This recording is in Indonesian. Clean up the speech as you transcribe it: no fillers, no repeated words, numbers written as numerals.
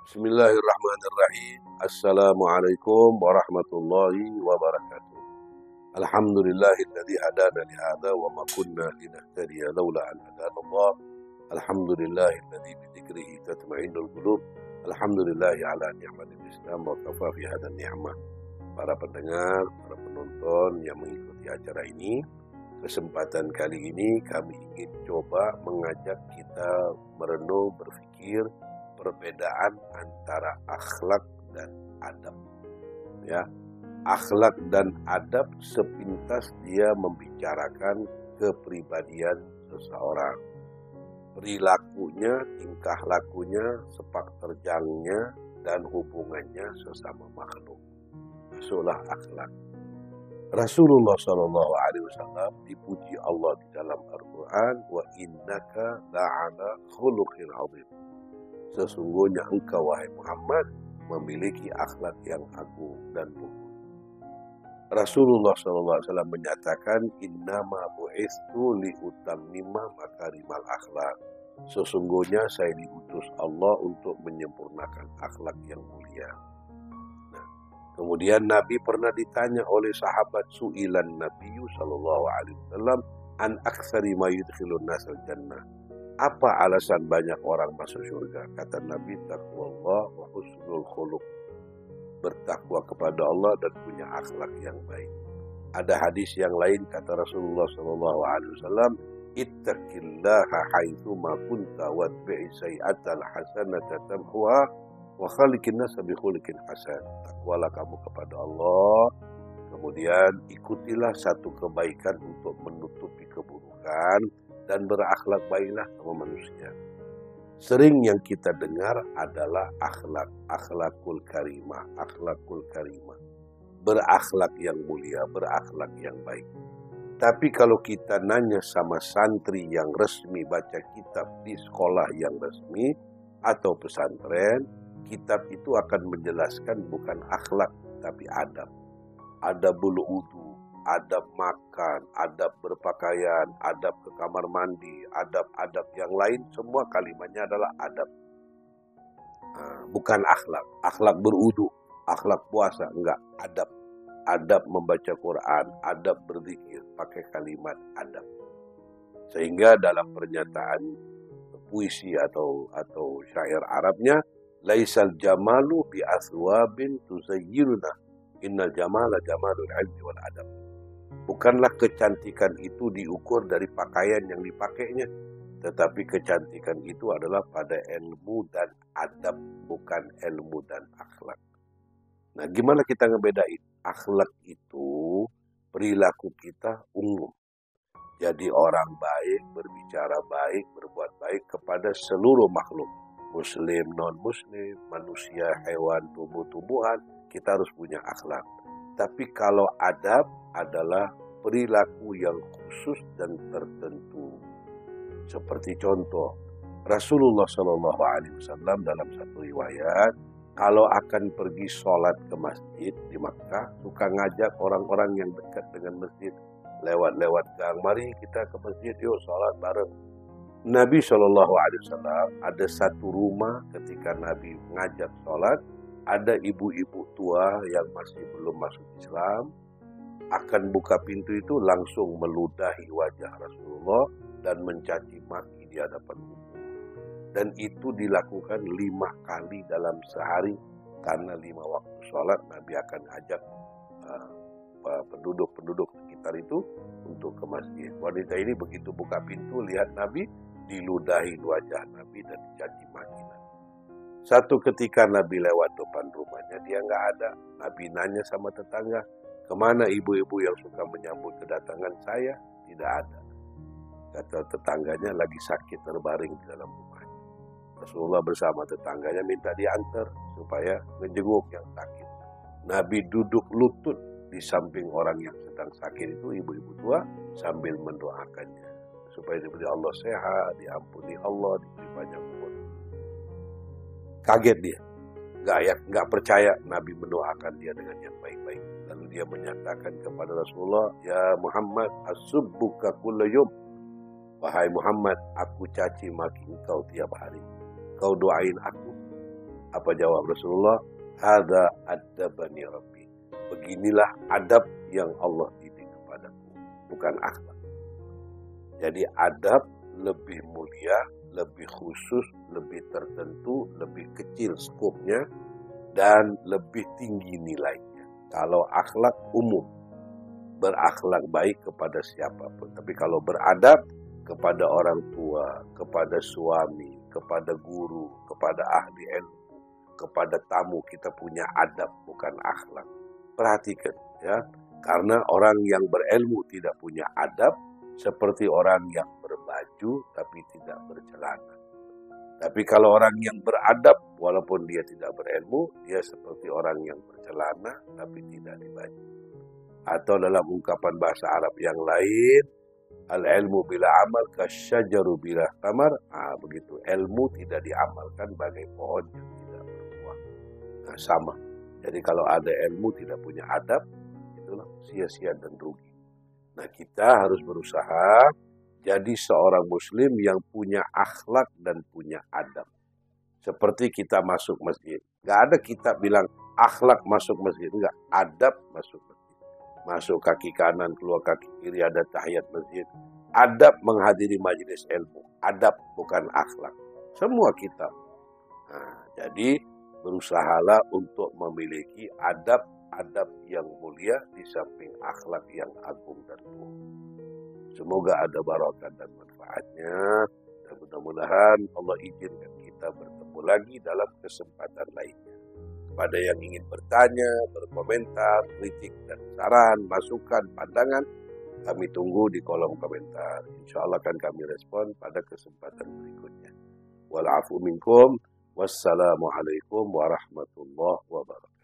Bismillahirrahmanirrahim. Assalamualaikum warahmatullahi wabarakatuh. Alhamdulillahilladzi hadana li hadza wa ma kunna linahtadiya laula an hadana Allah. Alhamdulillahilladzi bi dzikrihi tatma'innul qulub. Alhamdulillahi ala ni'matil Islam wa kafa fi hadan ni'mah. Para pendengar, para penonton yang mengikuti acara ini, kesempatan kali ini kami ingin coba mengajak kita merenung, berpikir perbedaan antara akhlak dan adab. Ya, akhlak dan adab sepintas dia membicarakan kepribadian seseorang, perilakunya, tingkah lakunya, sepak terjangnya, dan hubungannya sesama makhluk. Masuklah akhlak. Rasulullah Shallallahu Alaihi Wasallam dipuji Allah di dalam Al-Quran, wa innaka la'ala khuluqin azim. Sesungguhnya engkau wahai Muhammad memiliki akhlak yang agung dan luhur. Rasulullah SAW menyatakan, innama bu'istu liutammima makarimal akhlak. Sesungguhnya saya diutus Allah untuk menyempurnakan akhlak yang mulia. Nah, kemudian Nabi pernah ditanya oleh sahabat, su'ilan Nabiyyu SAW an aktsari ma yudkhilun nasal jannah. Apa alasan banyak orang masuk surga? Kata Nabi, taqwallah wa husnul khuluq. Bertakwa kepada Allah dan punya akhlak yang baik. Ada hadis yang lain kata Rasulullah SAW, ittaqillaha haitsu ma kunta watbi'i sayyi'atal hasanata tamhuha wa khaliqin nas bi khuliqin hasan. Takwalah kamu kepada Allah, kemudian ikutilah satu kebaikan untuk menutupi keburukan, dan berakhlak baiklah sama manusia. Sering yang kita dengar adalah akhlakul karimah, berakhlak yang mulia, berakhlak yang baik. Tapi kalau kita nanya sama santri yang resmi baca kitab di sekolah yang resmi atau pesantren, kitab itu akan menjelaskan bukan akhlak tapi adab. Adabul wudu, adab makan, adab berpakaian, adab ke kamar mandi, adab-adab yang lain, semua kalimatnya adalah adab. Bukan akhlak. Akhlak berudu, akhlak puasa, enggak. Adab. Adab membaca Quran, adab berzikir, pakai kalimat adab. Sehingga dalam pernyataan puisi atau syair Arabnya, laisal jamalu bi aswabin tuzayyiruna, innal jamala jamalul ilmi wal adab. Bukanlah kecantikan itu diukur dari pakaian yang dipakainya, tetapi kecantikan itu adalah pada ilmu dan adab, bukan ilmu dan akhlak. Nah, gimana kita ngebedain? Akhlak itu perilaku kita umum. Jadi orang baik, berbicara baik, berbuat baik kepada seluruh makhluk. Muslim, non-muslim, manusia, hewan, tumbuh-tumbuhan, kita harus punya akhlak. Tapi kalau adab adalah perilaku yang khusus dan tertentu. Seperti contoh, Rasulullah SAW dalam satu riwayat, kalau akan pergi sholat ke masjid di Makkah, suka ngajak orang-orang yang dekat dengan masjid. Lewat-lewat gang, mari kita ke masjid, yuk sholat bareng. Nabi SAW ada satu rumah ketika Nabi ngajak sholat, ada ibu-ibu tua yang masih belum masuk Islam, akan buka pintu itu langsung meludahi wajah Rasulullah dan mencaci maki di hadapan umum. Dan itu dilakukan 5 kali dalam sehari, karena 5 waktu sholat Nabi akan ajak penduduk-penduduk sekitar itu untuk ke masjid. Wanita ini begitu buka pintu, lihat Nabi, diludahi wajah Nabi dan dicaci maki. Satu ketika Nabi lewat depan rumahnya, dia nggak ada. Nabi nanya sama tetangga, kemana ibu-ibu yang suka menyambut kedatangan saya? Tidak ada. Kata tetangganya, lagi sakit terbaring di dalam rumahnya. Rasulullah bersama tetangganya minta diantar supaya menjenguk yang sakit. Nabi duduk lutut di samping orang yang sedang sakit itu, ibu-ibu tua, sambil mendoakannya supaya diberi Allah sehat, diampuni Allah, diberi banyak umur. Kaget dia, nggak percaya Nabi mendoakan dia dengan yang baik-baik. Lalu dia menyatakan kepada Rasulullah, ya Muhammad, asubbuka kulla yawm. Wahai Muhammad, aku caci maki engkau tiap hari. Kau doain aku. Apa jawab Rasulullah? Hada adabani Rabbi. Beginilah adab yang Allah didik kepadaku, bukan akhlak. Jadi adab lebih mulia, lebih khusus, lebih tertentu, lebih kecil skopnya, dan lebih tinggi nilainya. Kalau akhlak umum, berakhlak baik kepada siapapun. Tapi kalau beradab kepada orang tua, kepada suami, kepada guru, kepada ahli ilmu, kepada tamu, kita punya adab, bukan akhlak. Perhatikan ya, karena orang yang berilmu tidak punya adab seperti orang yang berbaju tapi tidak bercelana. Tapi kalau orang yang beradab walaupun dia tidak berilmu, dia seperti orang yang bercelana tapi tidak dibaju. Atau dalam ungkapan bahasa Arab yang lain, al-ilmu bila amal kasyajaru bila tamar. Begitu, ilmu tidak diamalkan bagai pohon yang tidak berbuah. Nah, sama. Jadi kalau ada ilmu tidak punya adab, itulah sia-sia dan rugi. Nah, kita harus berusaha jadi seorang muslim yang punya akhlak dan punya adab. Seperti kita masuk masjid. Gak ada kitab bilang akhlak masuk masjid. Enggak, adab masuk masjid. Masuk kaki kanan, keluar kaki kiri, ada tahiyat masjid. Adab menghadiri majelis ilmu. Adab bukan akhlak. Semua kitab. Nah, jadi berusahalah untuk memiliki adab-adab yang mulia di samping akhlak yang agung dan luhur. Semoga ada barokah dan manfaatnya. Dan mudah-mudahan Allah izinkan kita bertemu lagi dalam kesempatan lainnya. Pada yang ingin bertanya, berkomentar, kritik dan saran, masukan, pandangan, kami tunggu di kolom komentar. Insya Allah akan kami respon pada kesempatan berikutnya. Wal afu minkum. Wassalamualaikum warahmatullahi wabarakatuh.